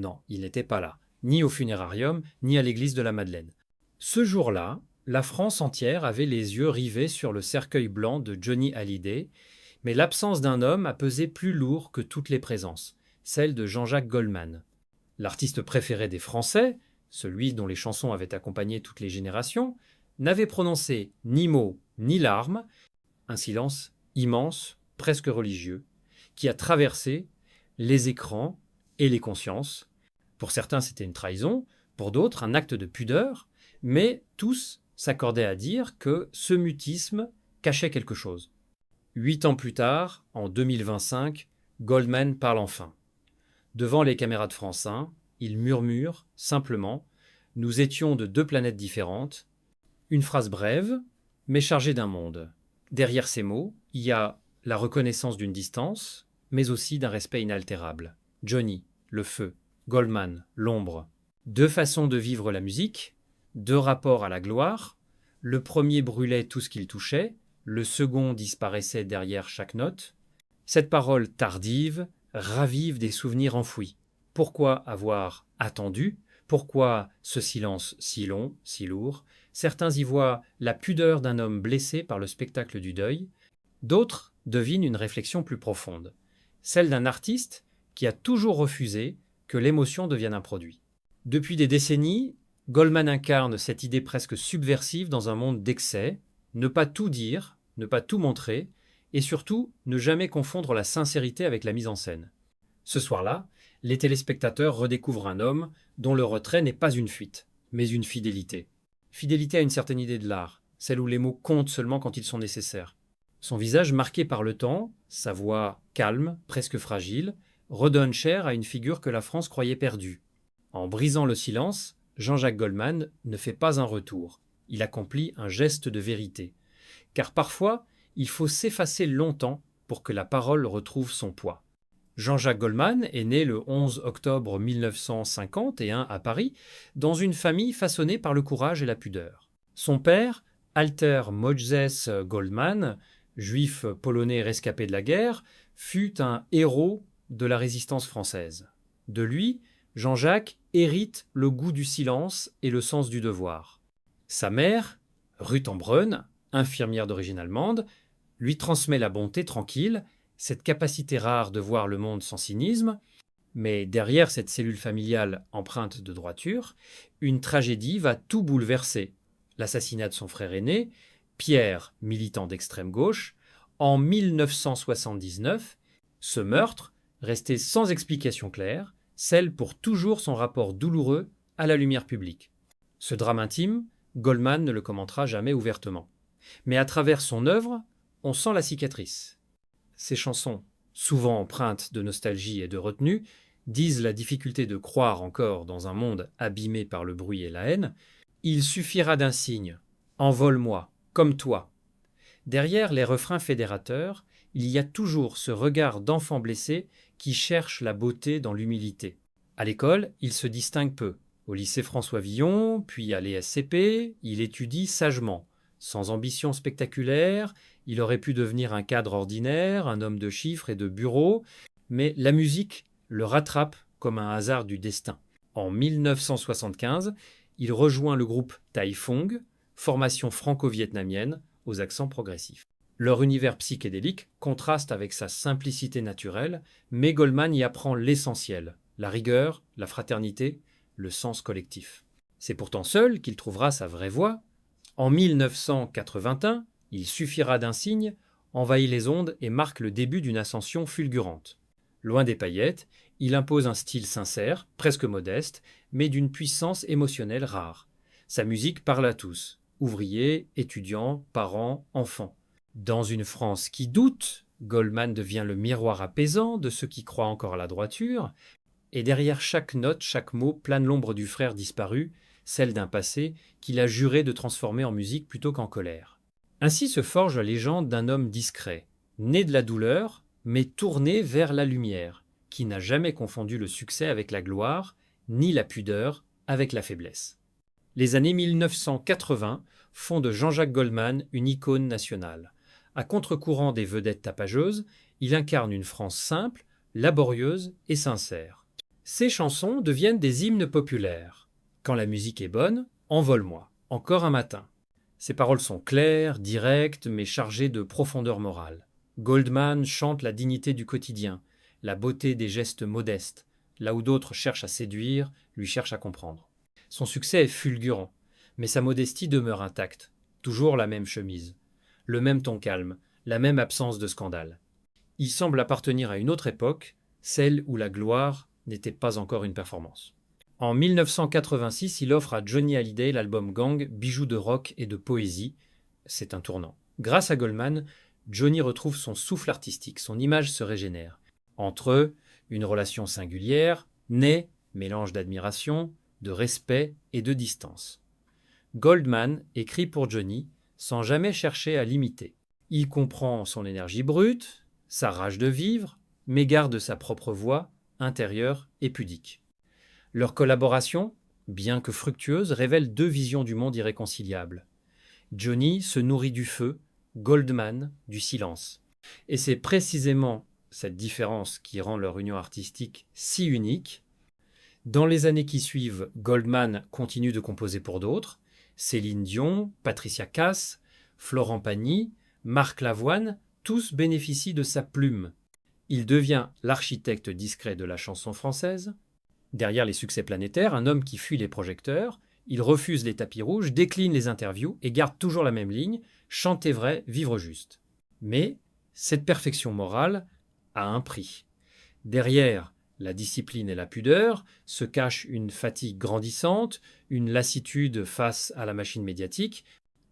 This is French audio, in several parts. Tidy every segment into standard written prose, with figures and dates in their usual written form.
Non, il n'était pas là, ni au funérarium, ni à l'église de la Madeleine. Ce jour-là, la France entière avait les yeux rivés sur le cercueil blanc de Johnny Hallyday, mais l'absence d'un homme a pesé plus lourd que toutes les présences, celle de Jean-Jacques Goldman. L'artiste préféré des Français, celui dont les chansons avaient accompagné toutes les générations, n'avait prononcé ni mot ni larme, un silence immense, presque religieux, qui a traversé les écrans et les consciences. Pour certains, c'était une trahison, pour d'autres, un acte de pudeur, mais tous s'accordaient à dire que ce mutisme cachait quelque chose. 8 ans plus tard, en 2025, Goldman parle enfin. Devant les caméras de France 1, il murmure simplement « Nous étions de 2 planètes différentes ». Une phrase brève, mais chargée d'un monde. Derrière ces mots, il y a la reconnaissance d'une distance, mais aussi d'un respect inaltérable. Johnny, le feu. Goldman, l'ombre. 2 façons de vivre la musique, 2 rapports à la gloire. Le premier brûlait tout ce qu'il touchait, le second disparaissait derrière chaque note. Cette parole tardive ravive des souvenirs enfouis. Pourquoi avoir attendu? Pourquoi ce silence si long, si lourd? Certains y voient la pudeur d'un homme blessé par le spectacle du deuil. D'autres devinent une réflexion plus profonde, celle d'un artiste qui a toujours refusé que l'émotion devienne un produit. Depuis des décennies, Goldman incarne cette idée presque subversive dans un monde d'excès, ne pas tout dire, ne pas tout montrer, et surtout ne jamais confondre la sincérité avec la mise en scène. Ce soir-là, les téléspectateurs redécouvrent un homme dont le retrait n'est pas une fuite, mais une fidélité. Fidélité à une certaine idée de l'art, celle où les mots comptent seulement quand ils sont nécessaires. Son visage marqué par le temps, sa voix calme, presque fragile, redonne chair à une figure que la France croyait perdue. En brisant le silence, Jean-Jacques Goldman ne fait pas un retour. Il accomplit un geste de vérité. Car parfois, il faut s'effacer longtemps pour que la parole retrouve son poids. Jean-Jacques Goldman est né le 11 octobre 1951 à Paris, dans une famille façonnée par le courage et la pudeur. Son père, Alter Mojżesz Goldman, juif polonais rescapé de la guerre, fut un héros de la résistance française. De lui, Jean-Jacques hérite le goût du silence et le sens du devoir. Sa mère, Ruth Embrun, infirmière d'origine allemande, lui transmet la bonté tranquille, cette capacité rare de voir le monde sans cynisme, mais derrière cette cellule familiale empreinte de droiture, une tragédie va tout bouleverser. L'assassinat de son frère aîné, Pierre, militant d'extrême gauche, en 1979, ce meurtre, resté sans explication claire, scelle pour toujours son rapport douloureux à la lumière publique. Ce drame intime, Goldman ne le commentera jamais ouvertement. Mais à travers son œuvre, on sent la cicatrice. Ses chansons, souvent empreintes de nostalgie et de retenue, disent la difficulté de croire encore dans un monde abîmé par le bruit et la haine. Il suffira d'un signe. Envole-moi, comme toi. Derrière les refrains fédérateurs, il y a toujours ce regard d'enfant blessé qui cherche la beauté dans l'humilité. À l'école, il se distingue peu. Au lycée François Villon, puis à l'ESCP, il étudie sagement. Sans ambition spectaculaire, il aurait pu devenir un cadre ordinaire, un homme de chiffres et de bureau, mais la musique le rattrape comme un hasard du destin. En 1975, il rejoint le groupe Tai Phong, formation franco-vietnamienne aux accents progressifs. Leur univers psychédélique contraste avec sa simplicité naturelle, mais Goldman y apprend l'essentiel, la rigueur, la fraternité, le sens collectif. C'est pourtant seul qu'il trouvera sa vraie voix. En 1981, il suffira d'un signe, envahit les ondes et marque le début d'une ascension fulgurante. Loin des paillettes, il impose un style sincère, presque modeste, mais d'une puissance émotionnelle rare. Sa musique parle à tous, ouvriers, étudiants, parents, enfants. Dans une France qui doute, Goldman devient le miroir apaisant de ceux qui croient encore à la droiture, et derrière chaque note, chaque mot plane l'ombre du frère disparu, celle d'un passé qu'il a juré de transformer en musique plutôt qu'en colère. Ainsi se forge la légende d'un homme discret, né de la douleur, mais tourné vers la lumière, qui n'a jamais confondu le succès avec la gloire, ni la pudeur avec la faiblesse. Les années 1980 font de Jean-Jacques Goldman une icône nationale. À contre-courant des vedettes tapageuses, il incarne une France simple, laborieuse et sincère. Ces chansons deviennent des hymnes populaires. Quand la musique est bonne, envole-moi, encore un matin. Ses paroles sont claires, directes, mais chargées de profondeur morale. Goldman chante la dignité du quotidien, la beauté des gestes modestes, là où d'autres cherchent à séduire, lui cherchent à comprendre. Son succès est fulgurant, mais sa modestie demeure intacte. Toujours la même chemise, le même ton calme, la même absence de scandale. Il semble appartenir à une autre époque, celle où la gloire n'était pas encore une performance. En 1986, il offre à Johnny Hallyday l'album Gang, bijou de rock et de poésie. C'est un tournant. Grâce à Goldman, Johnny retrouve son souffle artistique, son image se régénère. Entre eux, une relation singulière, née, mélange d'admiration, de respect et de distance. Goldman écrit pour Johnny sans jamais chercher à l'imiter. Il comprend son énergie brute, sa rage de vivre, mais garde sa propre voix, intérieure et pudique. Leur collaboration, bien que fructueuse, révèle deux visions du monde irréconciliables. Johnny se nourrit du feu, Goldman du silence. Et c'est précisément cette différence qui rend leur union artistique si unique. Dans les années qui suivent, Goldman continue de composer pour d'autres. Céline Dion, Patricia Cass, Florent Pagny, Marc Lavoine, tous bénéficient de sa plume. Il devient l'architecte discret de la chanson française. Derrière les succès planétaires, un homme qui fuit les projecteurs, il refuse les tapis rouges, décline les interviews et garde toujours la même ligne, chanter vrai, vivre juste. Mais cette perfection morale a un prix. Derrière la discipline et la pudeur se cache une fatigue grandissante, une lassitude face à la machine médiatique.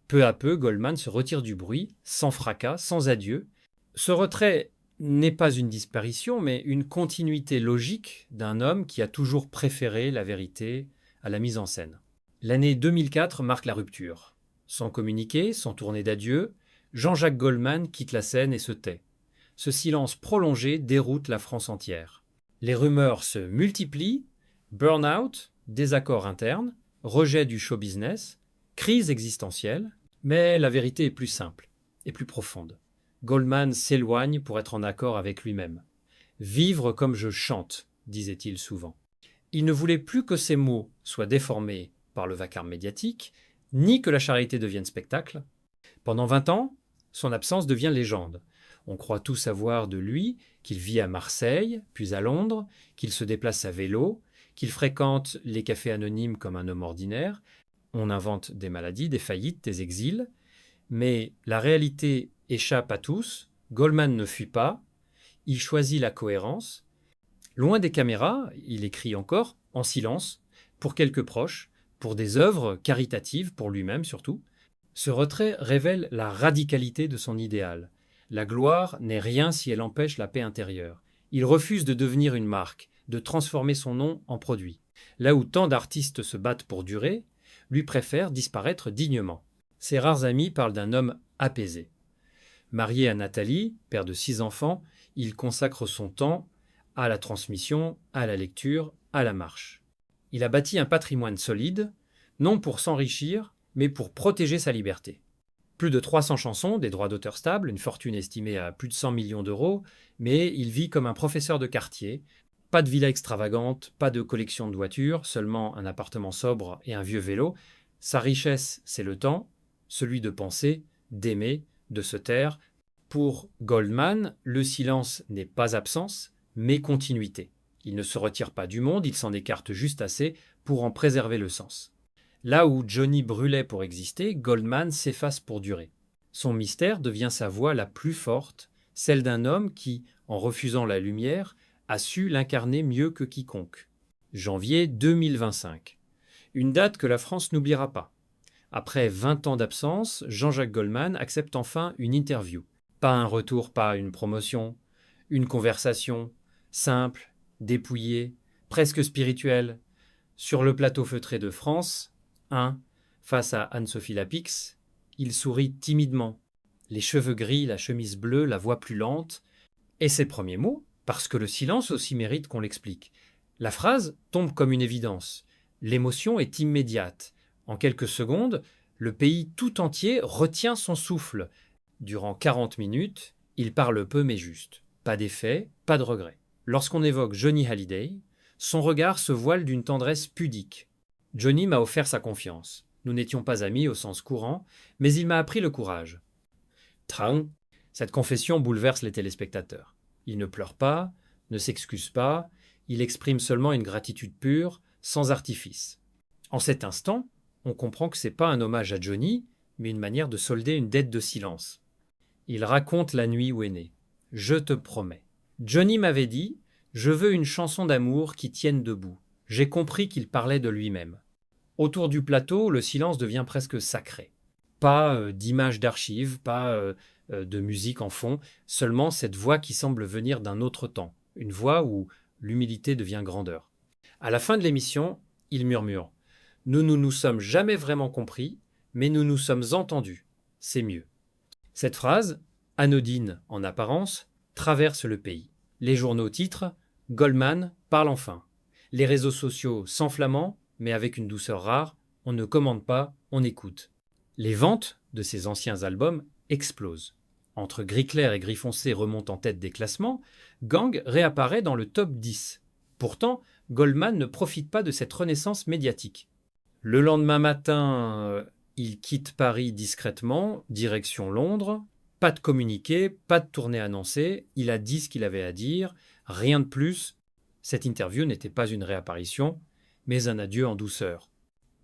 Peu à peu, Goldman se retire du bruit, sans fracas, sans adieu. Ce retrait n'est pas une disparition, mais une continuité logique d'un homme qui a toujours préféré la vérité à la mise en scène. L'année 2004 marque la rupture. Sans communiquer, sans tournée d'adieu, Jean-Jacques Goldman quitte la scène et se tait. Ce silence prolongé déroute la France entière. Les rumeurs se multiplient, burn-out, désaccords internes, rejet du show business, crise existentielle, mais la vérité est plus simple et plus profonde. Goldman s'éloigne pour être en accord avec lui-même. « Vivre comme je chante », disait-il souvent. Il ne voulait plus que ses mots soient déformés par le vacarme médiatique, ni que la charité devienne spectacle. Pendant 20 ans, son absence devient légende. On croit tout savoir de lui, qu'il vit à Marseille, puis à Londres, qu'il se déplace à vélo, qu'il fréquente les cafés anonymes comme un homme ordinaire. On invente des maladies, des faillites, des exils. Mais la réalité échappe à tous. Goldman ne fuit pas. Il choisit la cohérence. Loin des caméras, il écrit encore, en silence, pour quelques proches, pour des œuvres caritatives, pour lui-même surtout. Ce retrait révèle la radicalité de son idéal. La gloire n'est rien si elle empêche la paix intérieure. Il refuse de devenir une marque, de transformer son nom en produit. Là où tant d'artistes se battent pour durer, lui préfère disparaître dignement. Ses rares amis parlent d'un homme apaisé. Marié à Nathalie, père de 6 enfants, il consacre son temps à la transmission, à la lecture, à la marche. Il a bâti un patrimoine solide, non pour s'enrichir, mais pour protéger sa liberté. Plus de 300 chansons, des droits d'auteur stables, une fortune estimée à plus de 100 millions d'euros, mais il vit comme un professeur de quartier. Pas de villa extravagante, pas de collection de voitures, seulement un appartement sobre et un vieux vélo. Sa richesse, c'est le temps, celui de penser, d'aimer, de se taire. Pour Goldman, le silence n'est pas absence, mais continuité. Il ne se retire pas du monde, il s'en écarte juste assez pour en préserver le sens. Là où Johnny brûlait pour exister, Goldman s'efface pour durer. Son mystère devient sa voix la plus forte, celle d'un homme qui, en refusant la lumière, a su l'incarner mieux que quiconque. Janvier 2025. Une date que la France n'oubliera pas. Après 20 ans d'absence, Jean-Jacques Goldman accepte enfin une interview. Pas un retour, pas une promotion, une conversation simple, dépouillée, presque spirituelle. Sur le plateau feutré de France 1, face à Anne-Sophie Lapix, il sourit timidement. Les cheveux gris, la chemise bleue, la voix plus lente. Et ses premiers mots, parce que le silence aussi mérite qu'on l'explique. La phrase tombe comme une évidence. L'émotion est immédiate. En quelques secondes, le pays tout entier retient son souffle. Durant 40 minutes, il parle peu mais juste. Pas d'effet, pas de regret. Lorsqu'on évoque Johnny Hallyday, Son regard se voile d'une tendresse pudique. Johnny m'a offert sa confiance. Nous n'étions pas amis au sens courant, mais il m'a appris le courage. Trang. Cette confession bouleverse les téléspectateurs. Il ne pleure pas, ne s'excuse pas, il exprime seulement une gratitude pure, sans artifice. En cet instant, on comprend que ce n'est pas un hommage à Johnny, mais une manière de solder une dette de silence. Il raconte la nuit où est né. « Je te promets. Johnny m'avait dit « Je veux une chanson d'amour qui tienne debout. » J'ai compris qu'il parlait de lui-même. Autour du plateau, le silence devient presque sacré. Pas d'images d'archives, pas de musique en fond, seulement cette voix qui semble venir d'un autre temps, une voix où l'humilité devient grandeur. À la fin de l'émission, il murmure « Nous ne nous sommes jamais vraiment compris, mais nous nous sommes entendus. C'est mieux. » Cette phrase, anodine en apparence, traverse le pays. Les journaux titrent « Goldman parle enfin ». Les réseaux sociaux s'enflammant, mais avec une douceur rare, on ne commande pas, on écoute. Les ventes de ces anciens albums explosent. Entre gris clair et gris foncé remontent en tête des classements, Gang réapparaît dans le top 10. Pourtant, Goldman ne profite pas de cette renaissance médiatique. Le lendemain matin, il quitte Paris discrètement, direction Londres. Pas de communiqué, pas de tournée annoncée, il a dit ce qu'il avait à dire, rien de plus. Cette interview n'était pas une réapparition, mais un adieu en douceur.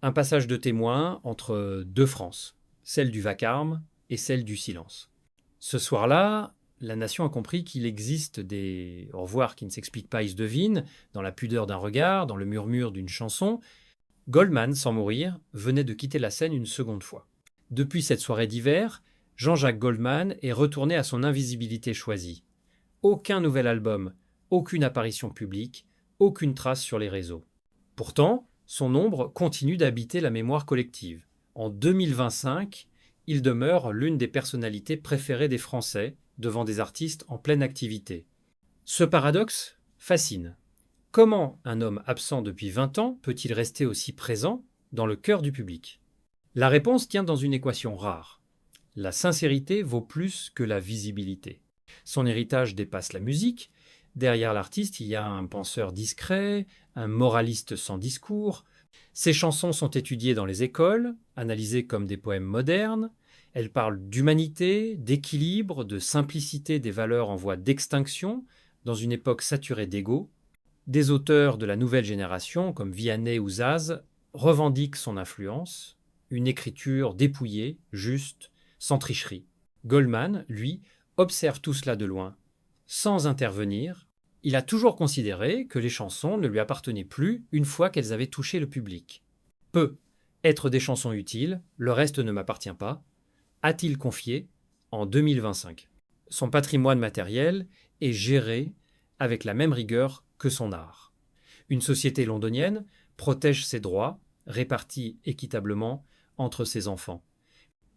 Un passage de témoin entre deux France, celle du vacarme et celle du silence. Ce soir-là, la nation a compris qu'il existe des au revoir qui ne s'expliquent pas, ils se devinent, dans la pudeur d'un regard, dans le murmure d'une chanson. Goldman, sans mourir, venait de quitter la scène une seconde fois. Depuis cette soirée d'hiver, Jean-Jacques Goldman est retourné à son invisibilité choisie. Aucun nouvel album, aucune apparition publique, aucune trace sur les réseaux. Pourtant, son ombre continue d'habiter la mémoire collective. En 2025, il demeure l'une des personnalités préférées des Français devant des artistes en pleine activité. Ce paradoxe fascine. Comment un homme absent depuis 20 ans peut-il rester aussi présent dans le cœur du public ? La réponse tient dans une équation rare. La sincérité vaut plus que la visibilité. Son héritage dépasse la musique. Derrière l'artiste, il y a un penseur discret, un moraliste sans discours. Ses chansons sont étudiées dans les écoles, analysées comme des poèmes modernes. Elles parlent d'humanité, d'équilibre, de simplicité des valeurs en voie d'extinction, dans une époque saturée d'ego. Des auteurs de la nouvelle génération, comme Vianney ou Zaz, revendiquent son influence, une écriture dépouillée, juste, sans tricherie. Goldman, lui, observe tout cela de loin. Sans intervenir, il a toujours considéré que les chansons ne lui appartenaient plus une fois qu'elles avaient touché le public. Peut être des chansons utiles, le reste ne m'appartient pas, a-t-il confié en 2025. Son patrimoine matériel est géré avec la même rigueur que son art. Une société londonienne protège ses droits, répartis équitablement entre ses enfants.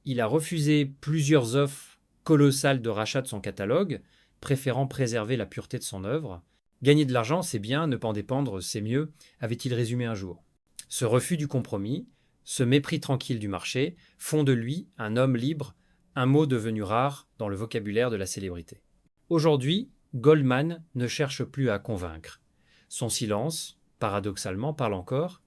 Il a refusé plusieurs offres colossales de rachat de son catalogue, préférant préserver la pureté de son œuvre. Gagner de l'argent, c'est bien, ne pas en dépendre, c'est mieux, avait-il résumé un jour. Ce refus du compromis, ce mépris tranquille du marché, font de lui un homme libre, un mot devenu rare dans le vocabulaire de la célébrité. Aujourd'hui, Goldman ne cherche plus à convaincre. Son silence, paradoxalement, parle encore.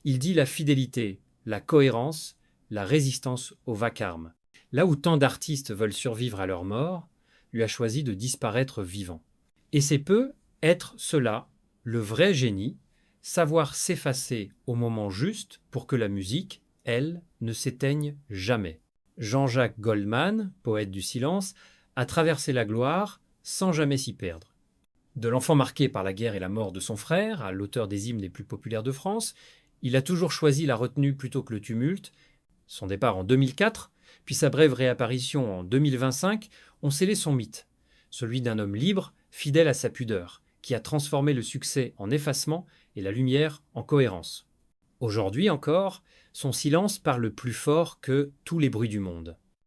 Il dit la fidélité, la cohérence, la résistance au vacarme. Là où tant d'artistes veulent survivre à leur mort, lui a choisi de disparaître vivant. Et c'est peu être cela, le vrai génie, savoir s'effacer au moment juste pour que la musique, elle, ne s'éteigne jamais. Jean-Jacques Goldman, poète du silence, a traversé la gloire sans jamais s'y perdre. De l'enfant marqué par la guerre et la mort de son frère, à l'auteur des hymnes les plus populaires de France, il a toujours choisi la retenue plutôt que le tumulte. Son départ en 2004, puis sa brève réapparition en 2025, ont scellé son mythe, celui d'un homme libre, fidèle à sa pudeur, qui a transformé le succès en effacement et la lumière en cohérence. Aujourd'hui encore, son silence parle plus fort que tous les bruits du monde.